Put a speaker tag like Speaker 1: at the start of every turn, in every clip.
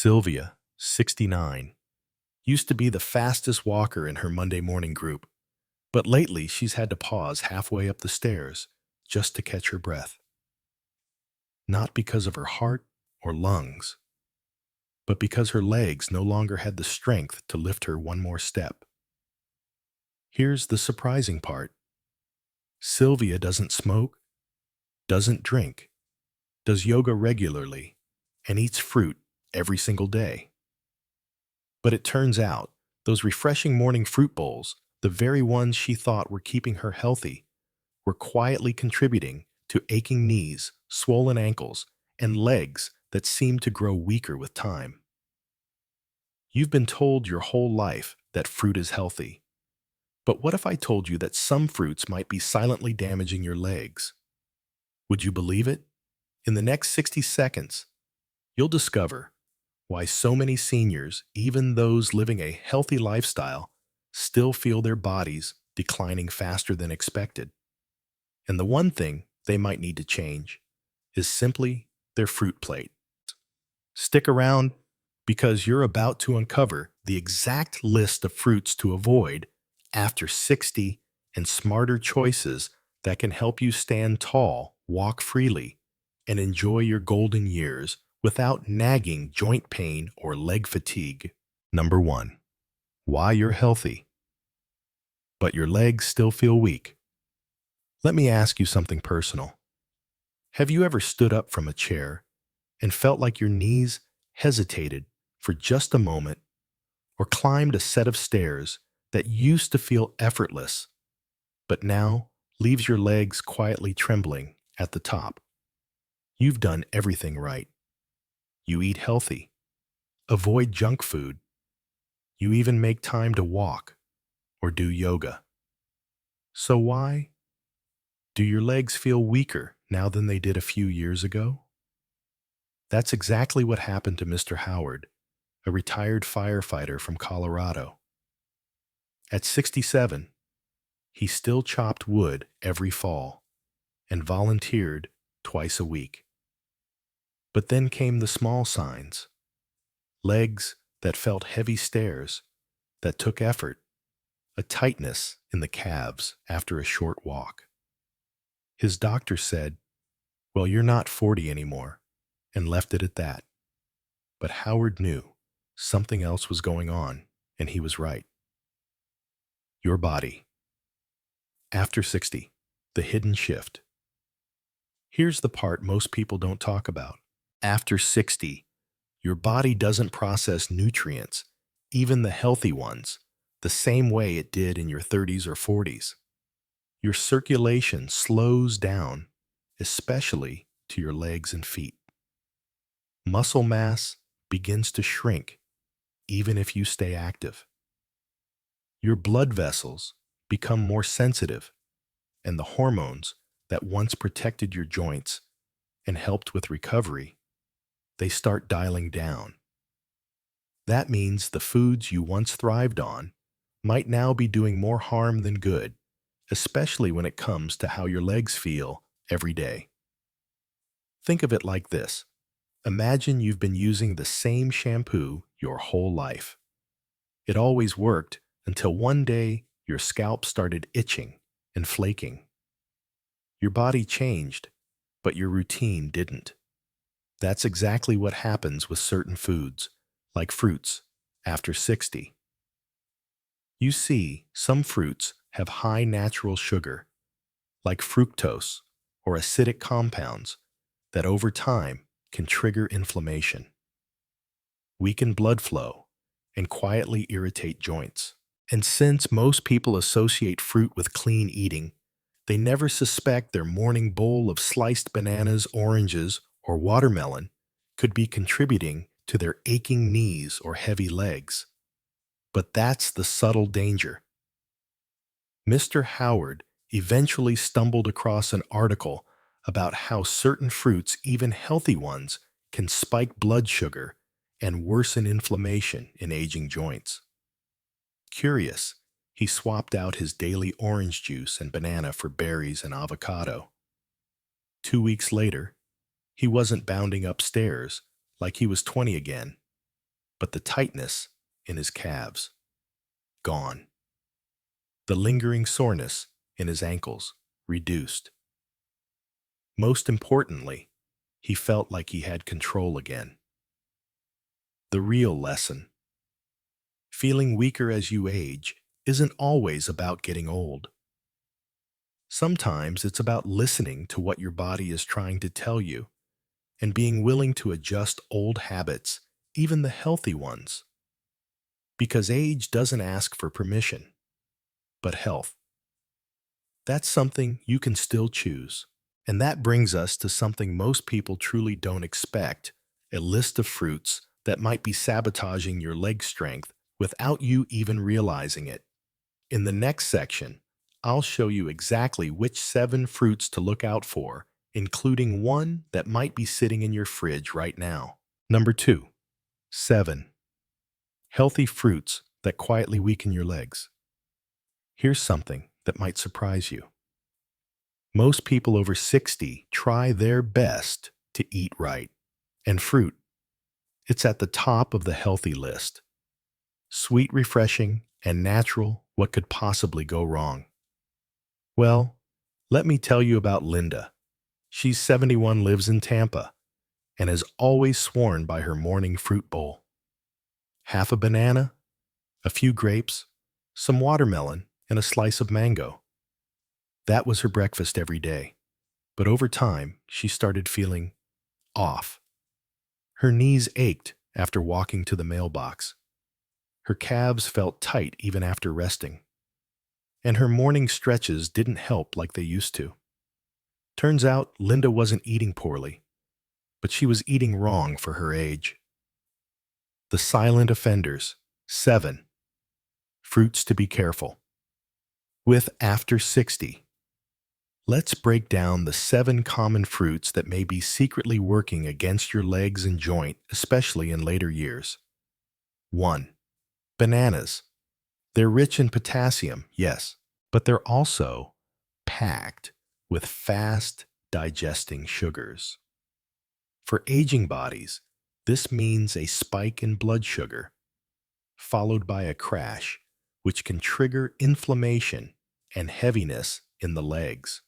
Speaker 1: Sylvia, 69, used to be the fastest walker in her Monday morning group, but lately she's had to pause halfway up the stairs just to catch her breath. Not because of her heart or lungs, but because her legs no longer had the strength to lift her one more step. Here's the surprising part. Sylvia doesn't smoke, doesn't drink, does yoga regularly, and eats fruit every single day. But it turns out, those refreshing morning fruit bowls, the very ones she thought were keeping her healthy, were quietly contributing to aching knees, swollen ankles, and legs that seemed to grow weaker with time. You've been told your whole life that fruit is healthy. But what if I told you that some fruits might be silently damaging your legs? Would you believe it? In the next 60 seconds, you'll discover why so many seniors, even those living a healthy lifestyle, still feel their bodies declining faster than expected. And the one thing they might need to change is simply their fruit plate. Stick around because you're about to uncover the exact list of fruits to avoid after 60 and smarter choices that can help you stand tall, walk freely, and enjoy your golden years without nagging joint pain or leg fatigue. Number 1. Why you're healthy, but your legs still feel weak. Let me ask you something personal. Have you ever stood up from a chair and felt like your knees hesitated for just a moment, or climbed a set of stairs that used to feel effortless, but now leaves your legs quietly trembling at the top? You've done everything right. You eat healthy, avoid junk food, you even make time to walk or do yoga. So why do your legs feel weaker now than they did a few years ago? That's exactly what happened to Mr. Howard, a retired firefighter from Colorado. At 67, he still chopped wood every fall and volunteered twice a week. But then came the small signs: legs that felt heavy stairs, that took effort, a tightness in the calves after a short walk. His doctor said, "Well, you're not 40 anymore," and left it at that. But Howard knew something else was going on, and he was right. Your body. After 60, the hidden shift. Here's the part most people don't talk about. After 60, your body doesn't process nutrients, even the healthy ones, the same way it did in your 30s or 40s. Your circulation slows down, especially to your legs and feet. Muscle mass begins to shrink, even if you stay active. Your blood vessels become more sensitive, and the hormones that once protected your joints and helped with recovery, they start dialing down. That means the foods you once thrived on might now be doing more harm than good, especially when it comes to how your legs feel every day. Think of it like this. Imagine you've been using the same shampoo your whole life. It always worked until one day your scalp started itching and flaking. Your body changed, but your routine didn't. That's exactly what happens with certain foods, like fruits, after 60. You see, some fruits have high natural sugar, like fructose or acidic compounds, that over time can trigger inflammation, weaken blood flow, and quietly irritate joints. And since most people associate fruit with clean eating, they never suspect their morning bowl of sliced bananas, oranges, or watermelon could be contributing to their aching knees or heavy legs. But that's the subtle danger. Mr. Howard eventually stumbled across an article about how certain fruits, even healthy ones, can spike blood sugar and worsen inflammation in aging joints. Curious, he swapped out his daily orange juice and banana for berries and avocado. 2 weeks later, he wasn't bounding upstairs like he was 20 again. but the tightness in his calves, gone. The lingering soreness in his ankles, reduced. Most importantly, he felt like he had control again. The real lesson: feeling weaker as you age isn't always about getting old. Sometimes it's about listening to what your body is trying to tell you and being willing to adjust old habits, even the healthy ones. Because age doesn't ask for permission, but health. That's something you can still choose. And that brings us to something most people truly don't expect: a list of fruits that might be sabotaging your leg strength without you even realizing it. In the next section, I'll show you exactly which 7 fruits to look out for, including one that might be sitting in your fridge right now. Number 2. 7. Healthy fruits that quietly weaken your legs. Here's something that might surprise you. Most people over 60 try their best to eat right. And fruit, it's at the top of the healthy list. Sweet, refreshing, and natural, what could possibly go wrong? Well, let me tell you about Linda. She's 71, lives in Tampa, and has always sworn by her morning fruit bowl. Half a banana, a few grapes, some watermelon, and a slice of mango. That was her breakfast every day. But over time, she started feeling off. Her knees ached after walking to the mailbox. Her calves felt tight even after resting. And her morning stretches didn't help like they used to. Turns out Linda wasn't eating poorly, but she was eating wrong for her age. The silent offenders. 7. Fruits to be careful with after 60. Let's break down the 7 common fruits that may be secretly working against your legs and joint, especially in later years. 1. Bananas. They're rich in potassium, yes, but they're also packed with fast digesting sugars. For aging bodies, this means a spike in blood sugar, followed by a crash, which can trigger inflammation and heaviness in the legs.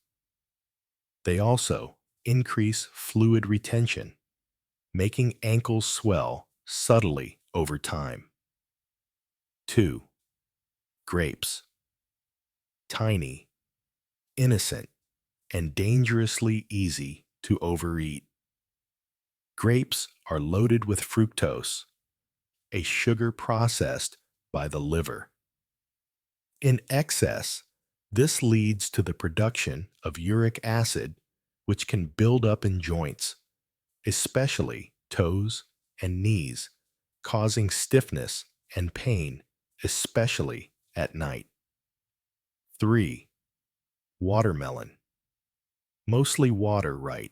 Speaker 1: They also increase fluid retention, making ankles swell subtly over time. 2. Grapes. Tiny, innocent, and dangerously easy to overeat. Grapes are loaded with fructose, a sugar processed by the liver. In excess, this leads to the production of uric acid, which can build up in joints, especially toes and knees, causing stiffness and pain, especially at night. 3. Watermelon. Mostly water, right?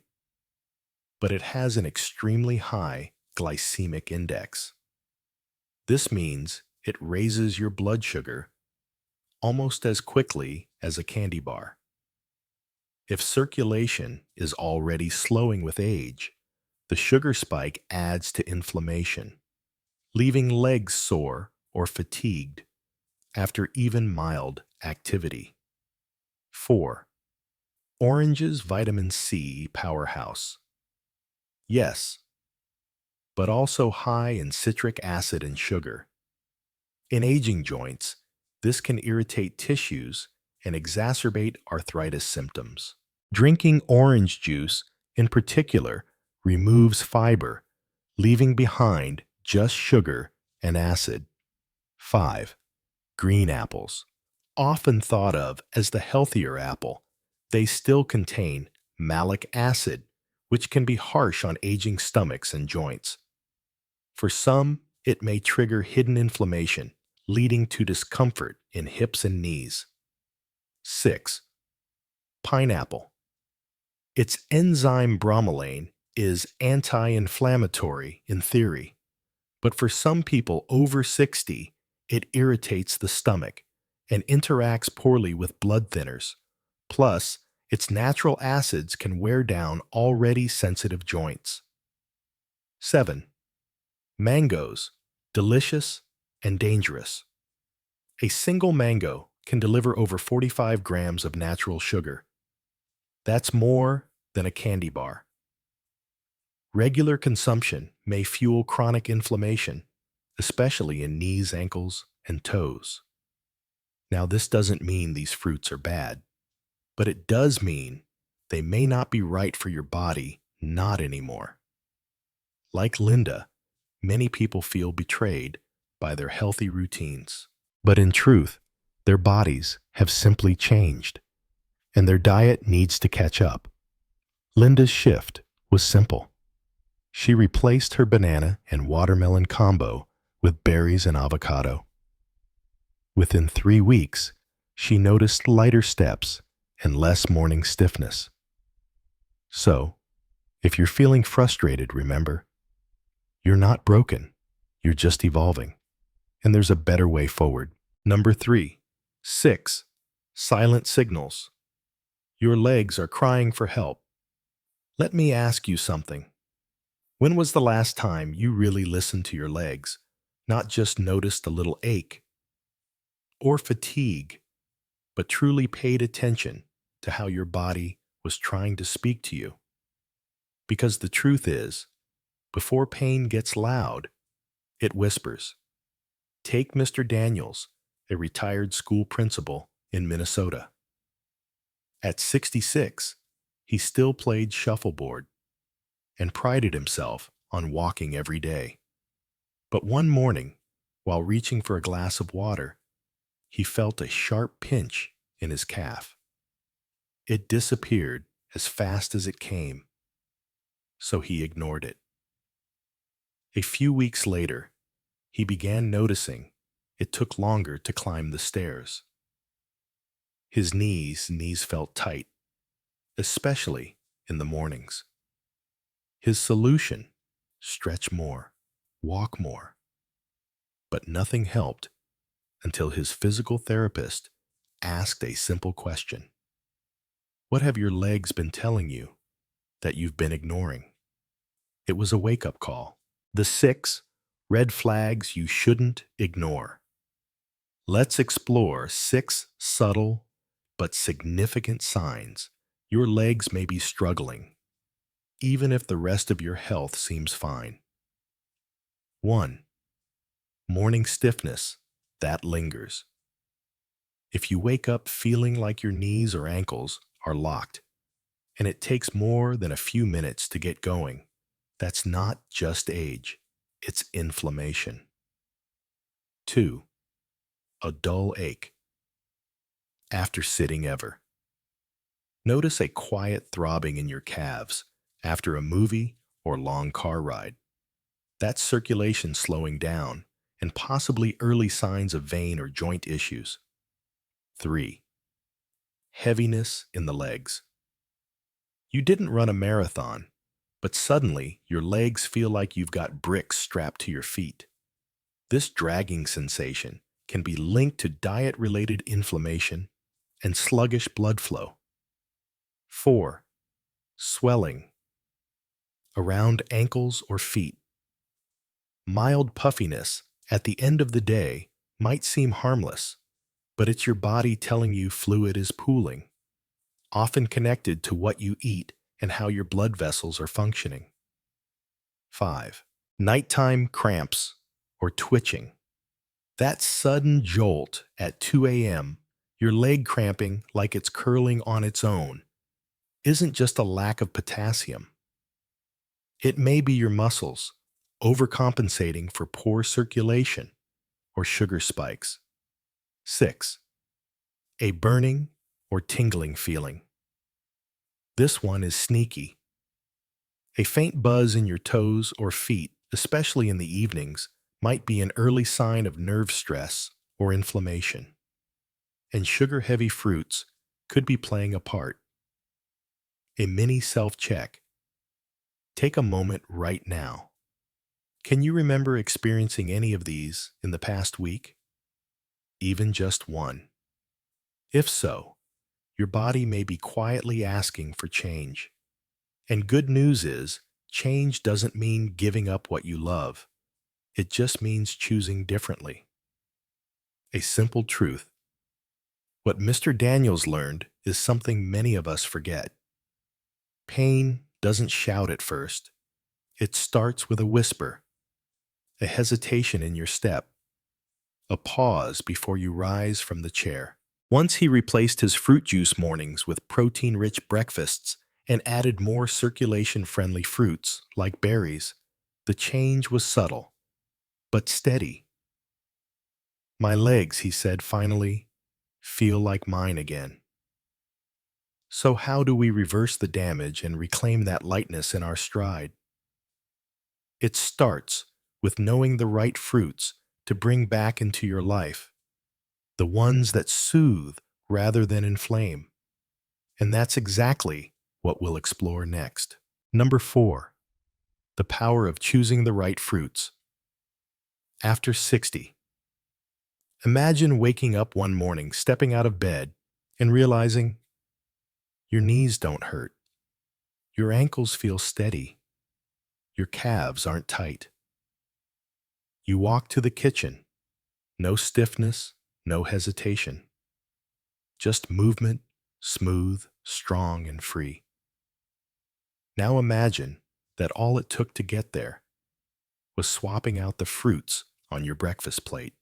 Speaker 1: But it has an extremely high glycemic index. This means it raises your blood sugar almost as quickly as a candy bar. If circulation is already slowing with age, the sugar spike adds to inflammation, leaving legs sore or fatigued after even mild activity. 4. Oranges vitamin C powerhouse. Yes, but also high in citric acid and sugar. In aging joints, this can irritate tissues and exacerbate arthritis symptoms. Drinking orange juice, in particular, removes fiber, leaving behind just sugar and acid. 5. Green apples. Often thought of as the healthier apple, they still contain malic acid, which can be harsh on aging stomachs and joints. For some, it may trigger hidden inflammation, leading to discomfort in hips and knees. 6. Pineapple. Its enzyme bromelain is anti-inflammatory in theory, but for some people over 60, it irritates the stomach and interacts poorly with blood thinners. Plus, its natural acids can wear down already sensitive joints. 7. Mangoes. delicious and dangerous. A single mango can deliver over 45 grams of natural sugar. That's more than a candy bar. Regular consumption may fuel chronic inflammation, especially in knees, ankles, and toes. Now, this doesn't mean these fruits are bad, but it does mean they may not be right for your body, not anymore. Like Linda, many people feel betrayed by their healthy routines. But in truth, their bodies have simply changed, and their diet needs to catch up. Linda's shift was simple. She replaced her banana and watermelon combo with berries and avocado. Within 3 weeks, she noticed lighter steps and less morning stiffness. So, if you're feeling frustrated, remember, you're not broken, you're just evolving, and there's a better way forward. Number 3. 6. Silent signals. Your legs are crying for help. Let me ask you something. When was the last time you really listened to your legs, not just noticed a little ache or fatigue, but truly paid attention to how your body was trying to speak to you? Because the truth is, before pain gets loud, it whispers. Take Mr. Daniels, a retired school principal in Minnesota. At 66, he still played shuffleboard and prided himself on walking every day. But one morning, while reaching for a glass of water, he felt a sharp pinch in his calf. It disappeared as fast as it came, so he ignored it. A few weeks later, he began noticing it took longer to climb the stairs. His knees felt tight, especially in the mornings. His solution: stretch more, walk more. But nothing helped until his physical therapist asked a simple question. What have your legs been telling you that you've been ignoring? It was a wake-up call. The 6 red flags you shouldn't ignore. Let's explore 6 subtle but significant signs your legs may be struggling, even if the rest of your health seems fine. 1. Morning stiffness that lingers. If you wake up feeling like your knees or ankles are locked, and it takes more than a few minutes to get going, that's not just age, it's inflammation. 2. A dull ache. After sitting ever. Notice a quiet throbbing in your calves after a movie or long car ride. That's circulation slowing down and possibly early signs of vein or joint issues. 3. Heaviness in the legs. You didn't run a marathon, but suddenly your legs feel like you've got bricks strapped to your feet. This dragging sensation can be linked to diet-related inflammation and sluggish blood flow. 4. Swelling around ankles or feet. Mild puffiness at the end of the day might seem harmless, but it's your body telling you fluid is pooling, often connected to what you eat and how your blood vessels are functioning. 5. Nighttime cramps or twitching. That sudden jolt at 2 a.m., your leg cramping like it's curling on its own, isn't just a lack of potassium. It may be your muscles overcompensating for poor circulation or sugar spikes. 6. A burning or tingling feeling. This one is sneaky. A faint buzz in your toes or feet, especially in the evenings, might be an early sign of nerve stress or inflammation. And sugar-heavy fruits could be playing a part. A mini self-check. Take a moment right now. Can you remember experiencing any of these in the past week? Even just one? If so, your body may be quietly asking for change. And good news is, change doesn't mean giving up what you love. It just means choosing differently. A simple truth. What Mr. Daniels learned is something many of us forget. Pain doesn't shout at first. It starts with a whisper, a hesitation in your step, a pause before you rise from the chair. Once he replaced his fruit juice mornings with protein-rich breakfasts and added more circulation-friendly fruits, like berries, the change was subtle, but steady. My legs, he said finally, feel like mine again. So how do we reverse the damage and reclaim that lightness in our stride? It starts with knowing the right fruits to bring back into your life, the ones that soothe rather than inflame. And that's exactly what we'll explore next. Number 4, the power of choosing the right fruits. After 60, imagine waking up one morning, stepping out of bed, and realizing your knees don't hurt, your ankles feel steady, your calves aren't tight. You walk to the kitchen, no stiffness, no hesitation, just movement, smooth, strong, and free. Now imagine that all it took to get there was swapping out the fruits on your breakfast plate.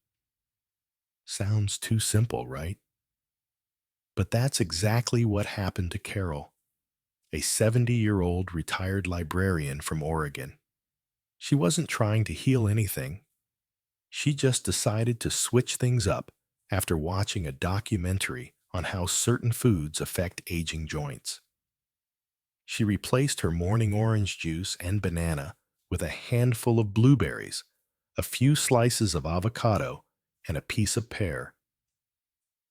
Speaker 1: Sounds too simple, right? But that's exactly what happened to Carol, a 70-year-old retired librarian from Oregon. She wasn't trying to heal anything. She just decided to switch things up after watching a documentary on how certain foods affect aging joints. She replaced her morning orange juice and banana with a handful of blueberries, a few slices of avocado, and a piece of pear.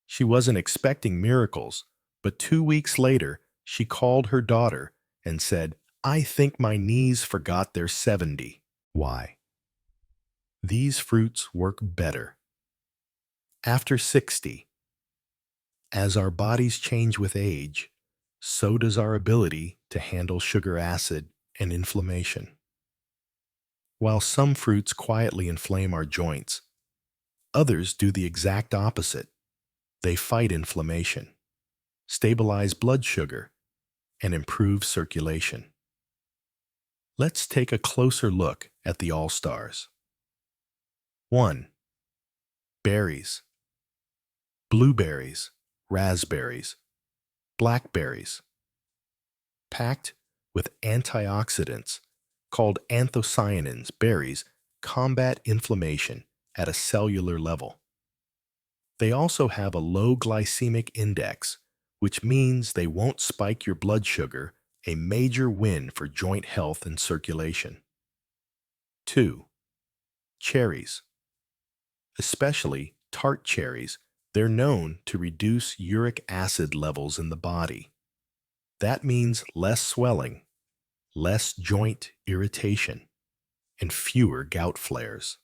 Speaker 1: She wasn't expecting miracles, but 2 weeks later, she called her daughter and said, "I think my knees forgot they're 70. Why? These fruits work better. After 60, as our bodies change with age, so does our ability to handle sugar acid and inflammation. While some fruits quietly inflame our joints, others do the exact opposite. They fight inflammation, stabilize blood sugar, and improve circulation. Let's take a closer look at the all-stars. 1. Berries. Blueberries, raspberries, blackberries. Packed with antioxidants called anthocyanins, berries combat inflammation at a cellular level. They also have a low glycemic index, which means they won't spike your blood sugar, a major win for joint health and circulation. 2. Cherries. Especially tart cherries, they're known to reduce uric acid levels in the body. That means less swelling, less joint irritation, and fewer gout flares.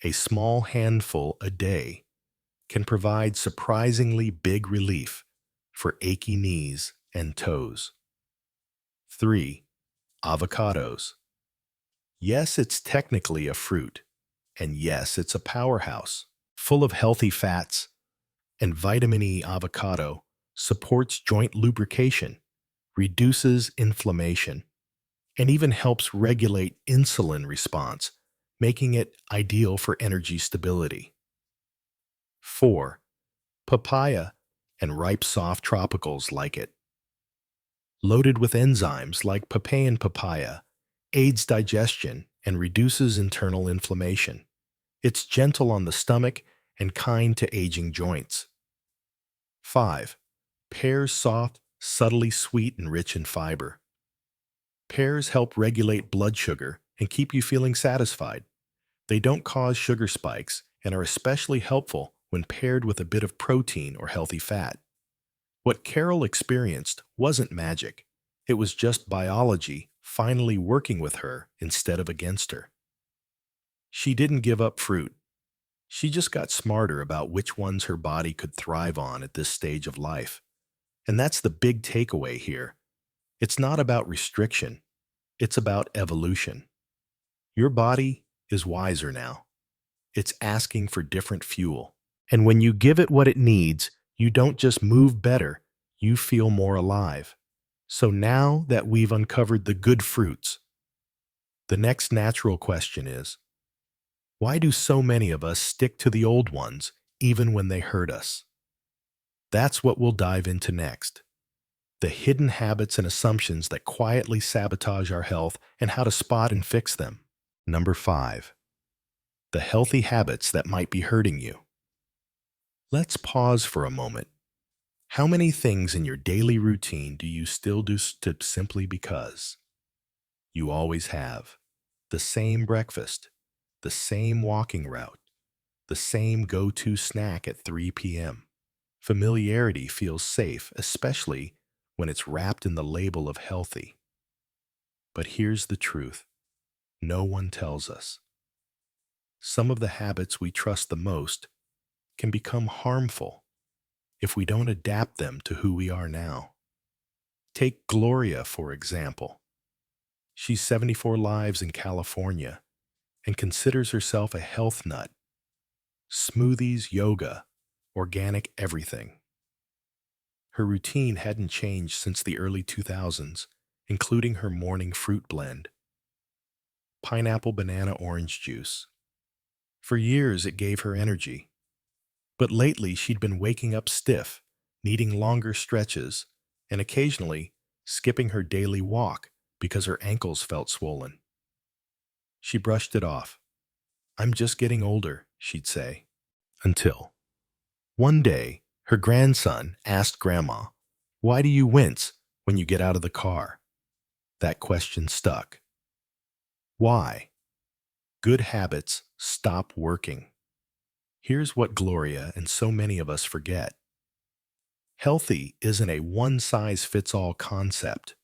Speaker 1: A small handful a day can provide surprisingly big relief for achy knees and toes. 3. Avocados. Yes, it's technically a fruit, and yes, it's a powerhouse. Full of healthy fats and vitamin E, avocado supports joint lubrication, reduces inflammation, and even helps regulate insulin response, making it ideal for energy stability. 4. Papaya and ripe soft tropicals like it. Loaded with enzymes like papain papaya, aids digestion and reduces internal inflammation. It's gentle on the stomach and kind to aging joints. 5. Pears soft, subtly sweet and rich in fiber. Pears help regulate blood sugar and keep you feeling satisfied. They don't cause sugar spikes and are especially helpful when paired with a bit of protein or healthy fat. What Carol experienced wasn't magic. It was just biology finally working with her instead of against her. She didn't give up fruit. She just got smarter about which ones her body could thrive on at this stage of life. And that's the big takeaway here. It's not about restriction. It's about evolution. Your body, is wiser now. It's asking for different fuel. And when you give it what it needs, you don't just move better, you feel more alive. So now that we've uncovered the good fruits, the next natural question is, why do so many of us stick to the old ones even when they hurt us? That's what we'll dive into next. The hidden habits and assumptions that quietly sabotage our health and how to spot and fix them. Number 5. The healthy habits that might be hurting you. Let's pause for a moment. How many things in your daily routine do you still do simply because? You always have. The same breakfast, the same walking route, the same go-to snack at 3 p.m. Familiarity feels safe, especially when it's wrapped in the label of healthy. But here's the truth. No one tells us. Some of the habits we trust the most can become harmful if we don't adapt them to who we are now. Take Gloria, for example. She's 74 lives in California and considers herself a health nut. Smoothies, yoga, organic everything. Her routine hadn't changed since the early 2000s, including her morning fruit blend. Pineapple, banana, orange juice. For years, it gave her energy. But lately, she'd been waking up stiff, needing longer stretches, and occasionally skipping her daily walk because her ankles felt swollen. She brushed it off. "I'm just getting older," she'd say. Until one day, her grandson asked Grandma, "Why do you wince when you get out of the car?" That question stuck. Why? Good habits stop working. Here's what Gloria and so many of us forget. Healthy isn't a one-size-fits-all concept,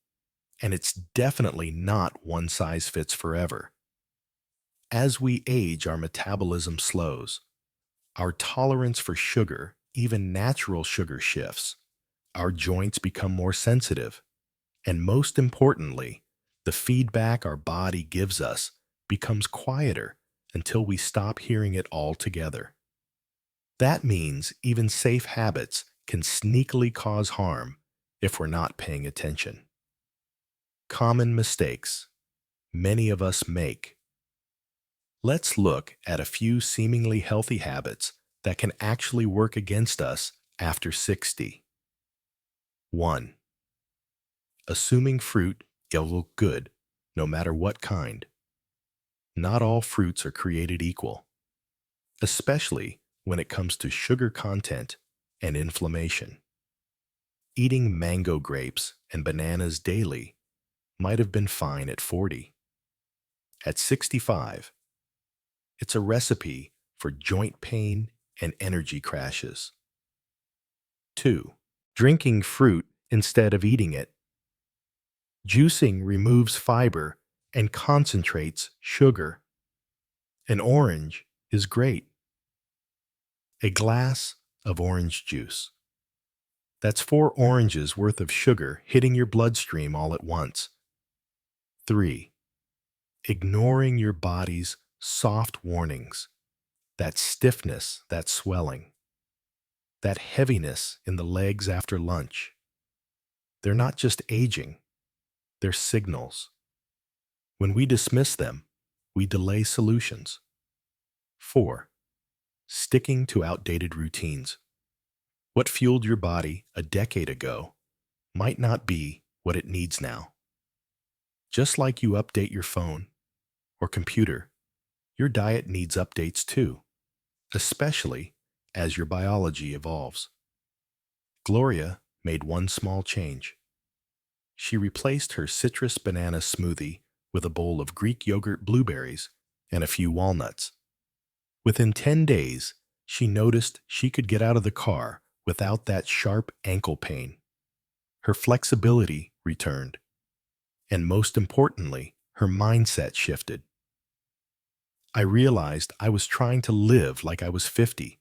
Speaker 1: and it's definitely not one size fits forever. As we age, our metabolism slows. Our tolerance for sugar, even natural sugar, shifts. Our joints become more sensitive. And most importantly, the feedback our body gives us becomes quieter until we stop hearing it altogether. That means even safe habits can sneakily cause harm if we're not paying attention. Common mistakes many of us make. Let's look at a few seemingly healthy habits that can actually work against us after 60. 1. Assuming fruit will look good, no matter what kind. Not all fruits are created equal, especially when it comes to sugar content and inflammation. Eating mango grapes and bananas daily might have been fine at 40. At 65, it's a recipe for joint pain and energy crashes. 2. Drinking fruit instead of eating it. Juicing removes fiber and concentrates sugar. An orange is great. A glass of orange juice. That's 4 oranges worth of sugar hitting your bloodstream all at once. 3. Ignoring your body's soft warnings. That stiffness, that swelling, that heaviness in the legs after lunch. They're not just aging, they're signals. When we dismiss them, we delay solutions. 4. Sticking to outdated routines. What fueled your body a decade ago might not be what it needs now. Just like you update your phone or computer, your diet needs updates too, especially as your biology evolves. Gloria made one small change. She replaced her citrus banana smoothie with a bowl of Greek yogurt, blueberries, and a few walnuts. Within 10 days, she noticed she could get out of the car without that sharp ankle pain. Her flexibility returned. And most importantly, her mindset shifted. I realized I was trying to live like I was 50,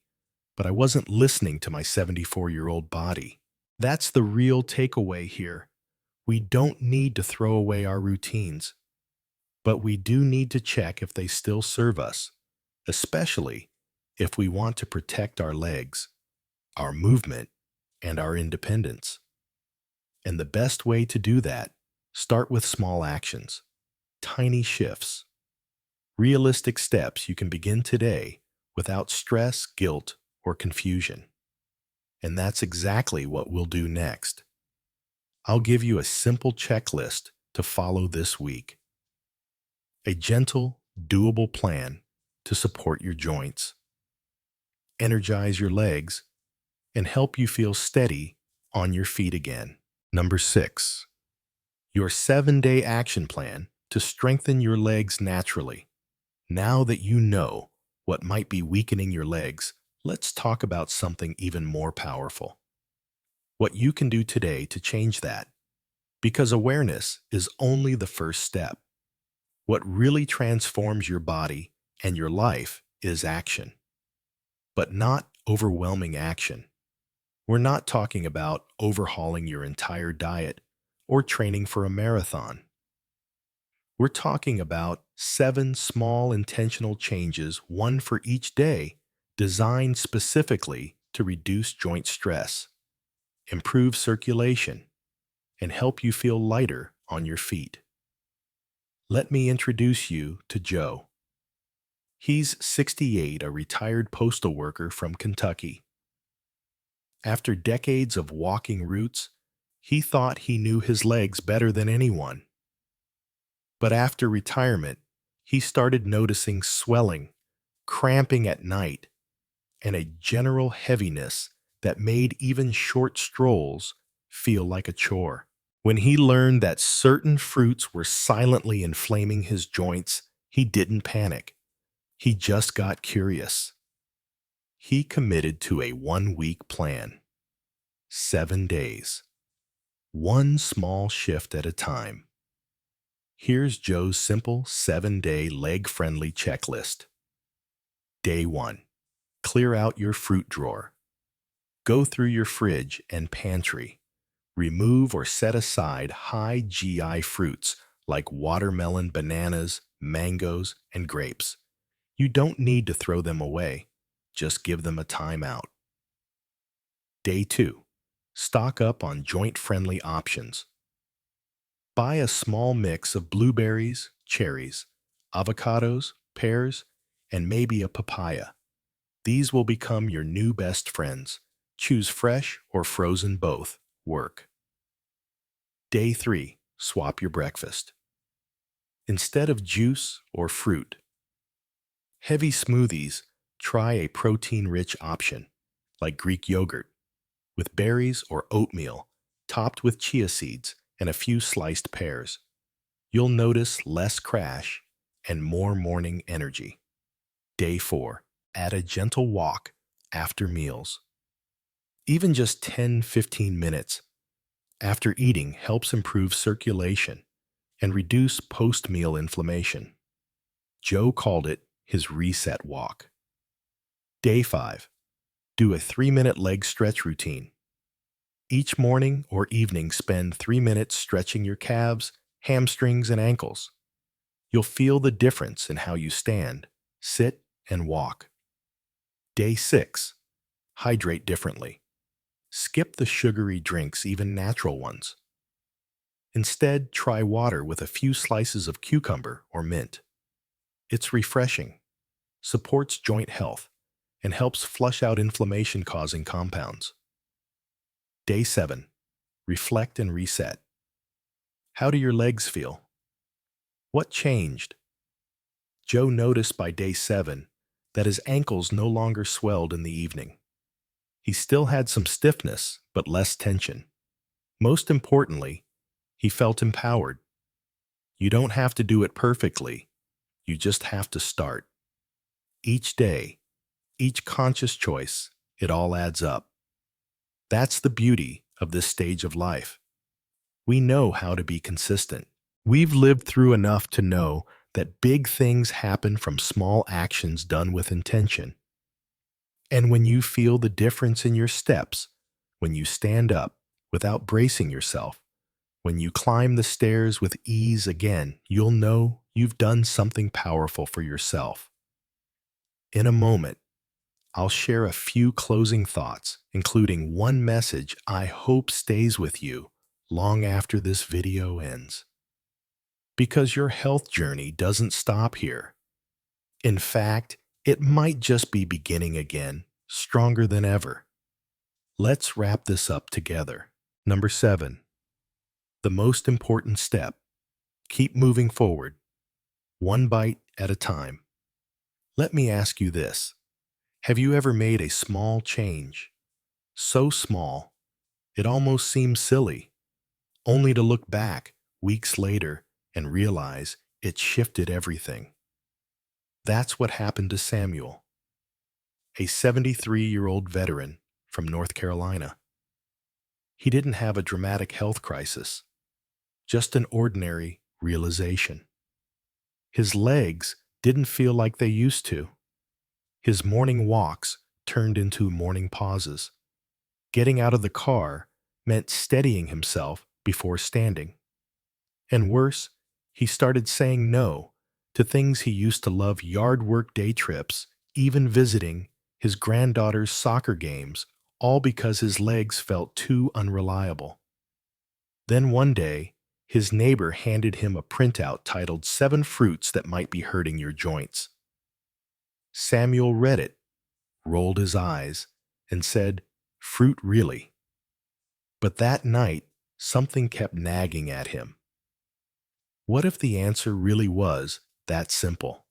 Speaker 1: but I wasn't listening to my 74-year-old body. That's the real takeaway here. We don't need to throw away our routines. but we do need to check if they still serve us, especially if we want to protect our legs, our movement, and our independence. And the best way to do that, start with small actions, tiny shifts, realistic steps you can begin today without stress, guilt, or confusion. And that's exactly what we'll do next. I'll give you a simple checklist to follow this week. A gentle, doable plan to support your joints, energize your legs, and help you feel steady on your feet again. Number 6, your 7-day action plan to strengthen your legs naturally. Now that you know what might be weakening your legs, let's talk about something even more powerful. What you can do today to change that, because awareness is only the first step. What really transforms your body and your life is action, but not overwhelming action. We're not talking about overhauling your entire diet or training for a marathon. We're talking about 7 small intentional changes, one for each day, designed specifically to reduce joint stress, improve circulation, and help you feel lighter on your feet. Let me introduce you to Joe. He's 68, a retired postal worker from Kentucky. After decades of walking routes, he thought he knew his legs better than anyone. But after retirement, he started noticing swelling, cramping at night, and a general heaviness that made even short strolls feel like a chore. When he learned that certain fruits were silently inflaming his joints, he didn't panic. He just got curious. He committed to a 1-week plan. 7 days. One small shift at a time. Here's Joe's simple 7-day leg-friendly checklist. Day 1. Clear out your fruit drawer. Go through your fridge and pantry. Remove or set aside high GI fruits like watermelon, bananas, mangoes, and grapes. You don't need to throw them away. Just give them a timeout. Day 2. Stock up on joint-friendly options. Buy a small mix of blueberries, cherries, avocados, pears, and maybe a papaya. These will become your new best friends. Choose fresh or frozen, both work. Day 3. Swap your breakfast. Instead of juice or fruit, heavy smoothies, try a protein-rich option, like Greek yogurt, with berries or oatmeal, topped with chia seeds and a few sliced pears. You'll notice less crash and more morning energy. Day 4. Add a gentle walk after meals. Even just 10-15 minutes after eating helps improve circulation and reduce post-meal inflammation. Joe called it his reset walk. Day 5. Do a 3-minute leg stretch routine. Each morning or evening, spend 3 minutes stretching your calves, hamstrings, and ankles. You'll feel the difference in how you stand, sit, and walk. Day 6. Hydrate differently. Skip the sugary drinks, even natural ones. Instead, try water with a few slices of cucumber or mint. It's refreshing, supports joint health, and helps flush out inflammation-causing compounds. Day 7. Reflect and reset. How do your legs feel? What changed? Joe noticed by day 7 that his ankles no longer swelled in the evening. He still had some stiffness, but less tension. Most importantly, he felt empowered. You don't have to do it perfectly. You just have to start. Each day, each conscious choice, it all adds up. That's the beauty of this stage of life. We know how to be consistent. We've lived through enough to know that big things happen from small actions done with intention. And when you feel the difference in your steps, when you stand up without bracing yourself, when you climb the stairs with ease again, you'll know You've done something powerful for yourself. In a moment, I'll share a few closing thoughts, including one message I hope stays with you long after this video ends. Because your health journey doesn't stop here. In fact, it might just be beginning again, stronger than ever. Let's wrap this up together. Number 7. The most important step. Keep moving forward, one bite at a time. Let me ask you this. Have you ever made a small change? So small, it almost seems silly, only to look back weeks later and realize it shifted everything. That's what happened to Samuel, a 73-year-old veteran from North Carolina. He didn't have a dramatic health crisis, just an ordinary realization. His legs didn't feel like they used to. His morning walks turned into morning pauses. Getting out of the car meant steadying himself before standing. And worse, he started saying no to things he used to love: yard work, day trips, even visiting his granddaughter's soccer games, all because his legs felt too unreliable. Then one day, his neighbor handed him a printout titled 7 Fruits That Might Be Hurting Your Joints. Samuel read it, rolled his eyes, and said, "Fruit really?" But that night, something kept nagging at him. What if the answer really was that simple?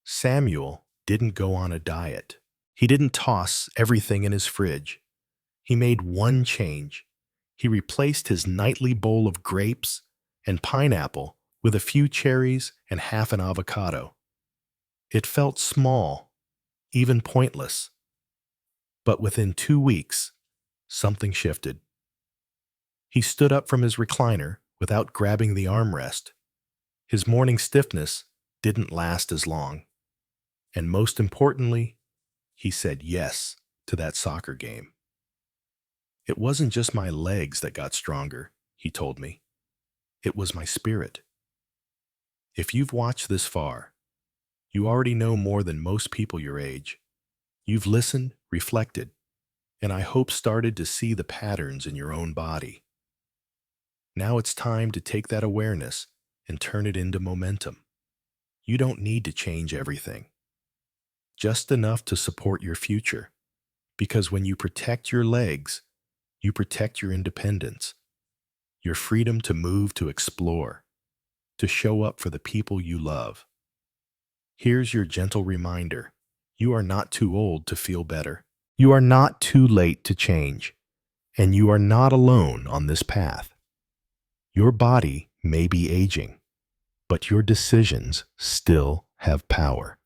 Speaker 1: Samuel didn't go on a diet. He didn't toss everything in his fridge. He made one change. He replaced his nightly bowl of grapes and pineapple with a few cherries and half an avocado. It felt small, even pointless. But within 2 weeks, something shifted. He stood up from his recliner without grabbing the armrest. His morning stiffness didn't last as long. And most importantly, he said yes to that soccer game. It wasn't just my legs that got stronger, he told me. It was my spirit. If you've watched this far, you already know more than most people your age. You've listened, reflected, and I hope started to see the patterns in your own body. Now it's time to take that awareness and turn it into momentum. You don't need to change everything, just enough to support your future. Because when you protect your legs, you protect your independence, your freedom to move, to explore, to show up for the people you love. Here's your gentle reminder. You are not too old to feel better. You are not too late to change. And you are not alone on this path. Your body may be aging, but your decisions still have power.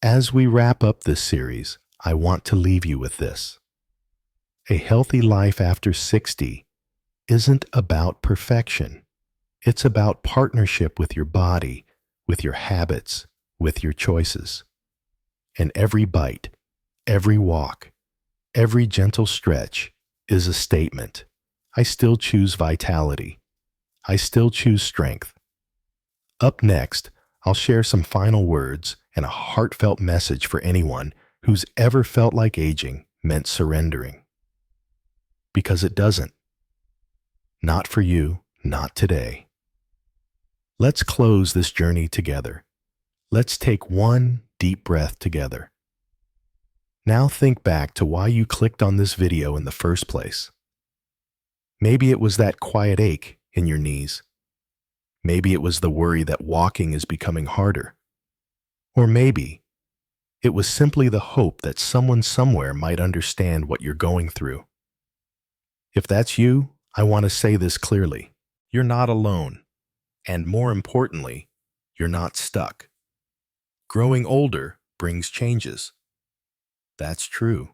Speaker 1: As we wrap up this series, I want to leave you with this. A healthy life after 60 isn't about perfection. It's about partnership with your body, with your habits, with your choices. And every bite, every walk, every gentle stretch is a statement. I still choose vitality. I still choose strength. Up next, I'll share some final words and a heartfelt message for anyone who's ever felt like aging meant surrendering. Because it doesn't. Not for you, not today. Let's close this journey together. Let's take one deep breath together. Now think back to why you clicked on this video in the first place. Maybe it was that quiet ache in your knees. Maybe it was the worry that walking is becoming harder. Or maybe it was simply the hope that someone somewhere might understand what you're going through. If that's you, I want to say this clearly. You're not alone. And more importantly, you're not stuck. Growing older brings changes. That's true.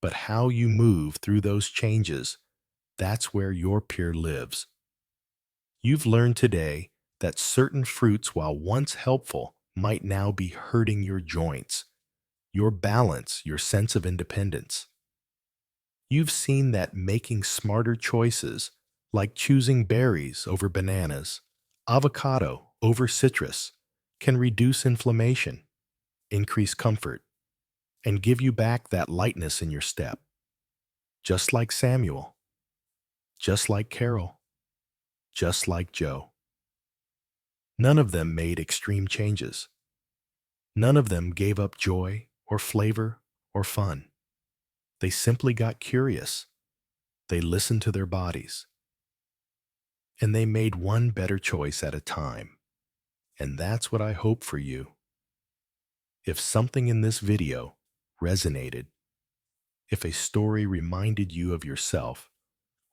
Speaker 1: But how you move through those changes, that's where your peer lives. You've learned today that certain fruits, while once helpful, might now be hurting your joints, your balance, your sense of independence. You've seen that making smarter choices, like choosing berries over bananas, Avocado over citrus can reduce inflammation, increase comfort, and give you back that lightness in your step. Just like Samuel, just like Carol, just like Joe. None of them made extreme changes. None of them gave up joy or flavor or fun. They simply got curious. They listened to their bodies. And they made one better choice at a time. And that's what I hope for you. If something in this video resonated, if a story reminded you of yourself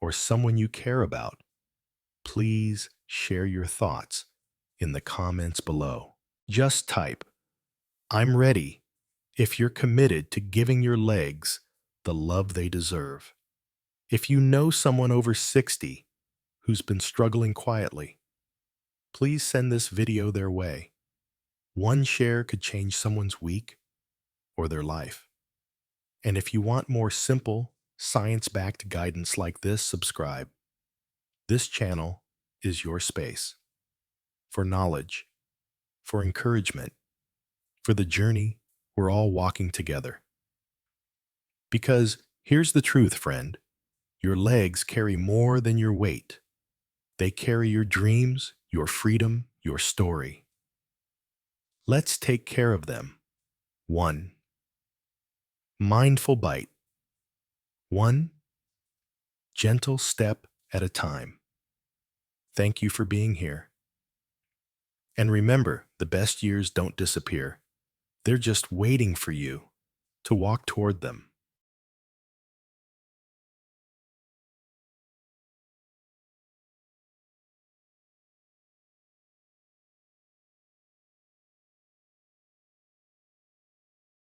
Speaker 1: or someone you care about, please share your thoughts in the comments below. Just type, "I'm ready," if you're committed to giving your legs the love they deserve. If you know someone over 60 who's been struggling quietly, please send this video their way. One share could change someone's week or their life. And if you want more simple, science-backed guidance like this, subscribe. This channel is your space for knowledge, for encouragement, for the journey we're all walking together. Because here's the truth, friend. Your legs carry more than your weight. They carry your dreams, your freedom, your story. Let's take care of them. 1. Mindful bite. 1 gentle step at a time. Thank you for being here. And remember, the best years don't disappear. They're just waiting for you to walk toward them.